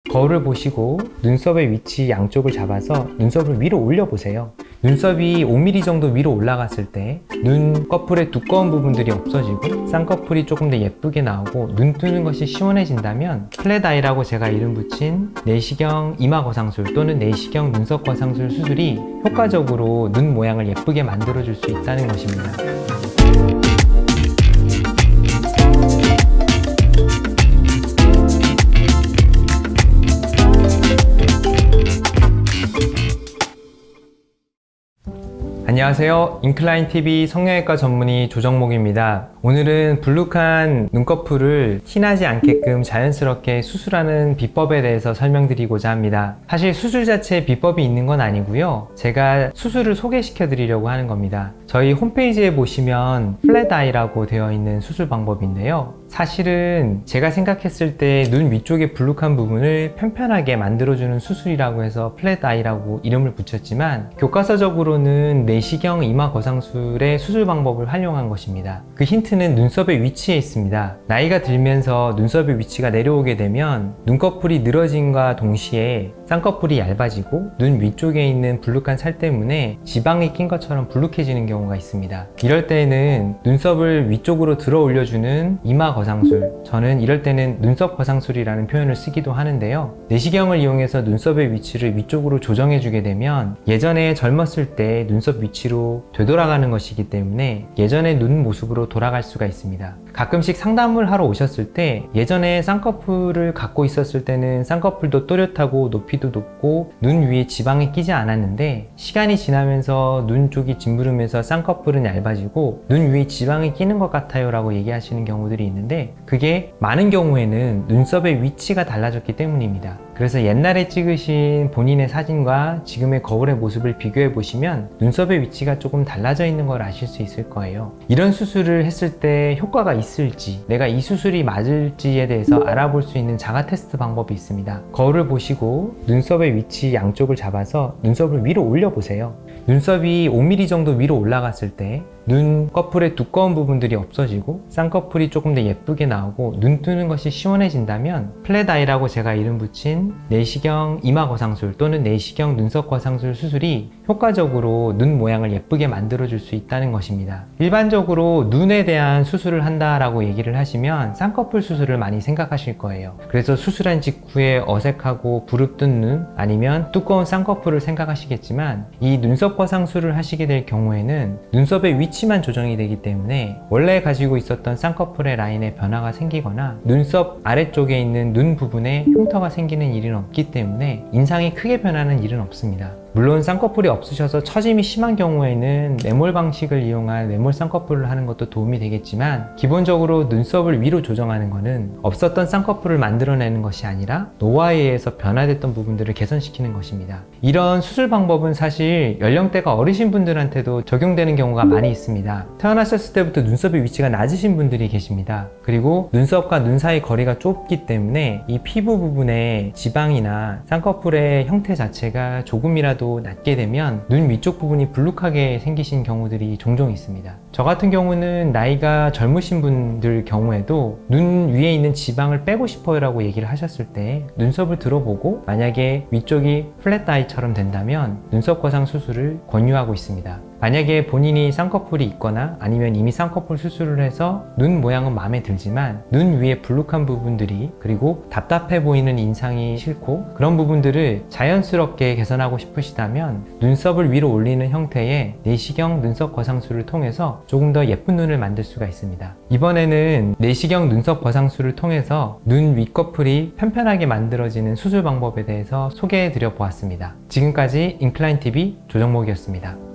거울을 보시고 눈썹의 위치 양쪽을 잡아서 눈썹을 위로 올려보세요. 눈썹이 5mm 정도 위로 올라갔을 때 눈꺼풀의 두꺼운 부분들이 없어지고 쌍꺼풀이 조금 더 예쁘게 나오고 눈 뜨는 것이 시원해진다면 플랫 아이라고 제가 이름 붙인 내시경 이마 거상술 또는 내시경 눈썹 거상술 수술이 효과적으로 눈 모양을 예쁘게 만들어줄 수 있다는 것입니다. 안녕하세요. 인클라인TV 성형외과 전문의 조정목입니다. 오늘은 불룩한 눈꺼풀을 티나지 않게끔 자연스럽게 수술하는 비법에 대해서 설명드리고자 합니다. 사실 수술 자체에 비법이 있는 건 아니고요. 제가 수술을 소개시켜 드리려고 하는 겁니다. 저희 홈페이지에 보시면 플랫 아이라고 되어 있는 수술 방법인데요. 사실은 제가 생각했을 때 눈 위쪽의 불룩한 부분을 편편하게 만들어주는 수술이라고 해서 플랫 아이라고 이름을 붙였지만 교과서적으로는 내시경 이마 거상술의 수술 방법을 활용한 것입니다. 그 힌트는 눈썹의 위치에 있습니다. 나이가 들면서 눈썹의 위치가 내려오게 되면 눈꺼풀이 늘어짐과 동시에 쌍꺼풀이 얇아지고 눈 위쪽에 있는 불룩한 살 때문에 지방이 낀 것처럼 불룩해지는 경우가 있습니다. 이럴 때는 눈썹을 위쪽으로 들어 올려주는 이마 거상술, 저는 이럴 때는 눈썹 거상술이라는 표현을 쓰기도 하는데요. 내시경을 이용해서 눈썹의 위치를 위쪽으로 조정해 주게 되면 예전에 젊었을 때 눈썹 위치로 되돌아가는 것이기 때문에 예전의 눈 모습으로 돌아갈 수가 있습니다. 가끔씩 상담을 하러 오셨을 때 예전에 쌍꺼풀을 갖고 있었을 때는 쌍꺼풀도 또렷하고 높이도 높고 눈 위에 지방이 끼지 않았는데 시간이 지나면서 눈 쪽이 짓무르면서 쌍꺼풀은 얇아지고 눈 위에 지방이 끼는 것 같아요 라고 얘기하시는 경우들이 있는데 그게 많은 경우에는 눈썹의 위치가 달라졌기 때문입니다. 그래서 옛날에 찍으신 본인의 사진과 지금의 거울의 모습을 비교해 보시면 눈썹의 위치가 조금 달라져 있는 걸 아실 수 있을 거예요. 이런 수술을 했을 때 효과가 있을지, 내가 이 수술이 맞을지에 대해서 알아볼 수 있는 자가 테스트 방법이 있습니다. 거울을 보시고 눈썹의 위치 양쪽을 잡아서 눈썹을 위로 올려 보세요. 눈썹이 5mm 정도 위로 올라갔을 때 눈꺼풀의 두꺼운 부분들이 없어지고 쌍꺼풀이 조금 더 예쁘게 나오고 눈 뜨는 것이 시원해진다면 플랫 아이라고 제가 이름 붙인 내시경 이마 거상술 또는 내시경 눈썹 거상술 수술이 효과적으로 눈 모양을 예쁘게 만들어 줄 수 있다는 것입니다. 일반적으로 눈에 대한 수술을 한다라고 얘기를 하시면 쌍꺼풀 수술을 많이 생각하실 거예요. 그래서 수술한 직후에 어색하고 부릅뜬 눈 아니면 두꺼운 쌍꺼풀을 생각하시겠지만 이 눈썹 거상술을 하시게 될 경우에는 눈썹의 위치만 조정이 되기 때문에 원래 가지고 있었던 쌍꺼풀의 라인에 변화가 생기거나 눈썹 아래쪽에 있는 눈 부분에 흉터가 생기는 일은 없기 때문에 인상이 크게 변하는 일은 없습니다. 물론 쌍꺼풀이 없으셔서 처짐이 심한 경우에는 매몰 방식을 이용한 매몰 쌍꺼풀을 하는 것도 도움이 되겠지만 기본적으로 눈썹을 위로 조정하는 것은 없었던 쌍꺼풀을 만들어내는 것이 아니라 노화에 의해서 변화됐던 부분들을 개선시키는 것입니다. 이런 수술 방법은 사실 연령대가 어리신 분들한테도 적용되는 경우가 많이 있습니다. 태어나셨을 때부터 눈썹의 위치가 낮으신 분들이 계십니다. 그리고 눈썹과 눈 사이 거리가 좁기 때문에 이 피부 부분에 지방이나 쌍꺼풀의 형태 자체가 조금이라도 낮게 되면 눈 위쪽 부분이 불룩하게 생기신 경우들이 종종 있습니다. 저 같은 경우는 나이가 젊으신 분들 경우에도 눈 위에 있는 지방을 빼고 싶어요 라고 얘기를 하셨을 때 눈썹을 들어보고 만약에 위쪽이 플랫 아이처럼 된다면 눈썹 거상 수술을 권유하고 있습니다. 만약에 본인이 쌍꺼풀이 있거나 아니면 이미 쌍꺼풀 수술을 해서 눈 모양은 마음에 들지만 눈 위에 불룩한 부분들이 그리고 답답해 보이는 인상이 싫고 그런 부분들을 자연스럽게 개선하고 싶으시다면 눈썹을 위로 올리는 형태의 내시경 눈썹 거상술을 통해서 조금 더 예쁜 눈을 만들 수가 있습니다. 이번에는 내시경 눈썹 거상술을 통해서 눈 윗꺼풀이 편편하게 만들어지는 수술 방법에 대해서 소개해 드려 보았습니다. 지금까지 인클라인TV 조정목이었습니다.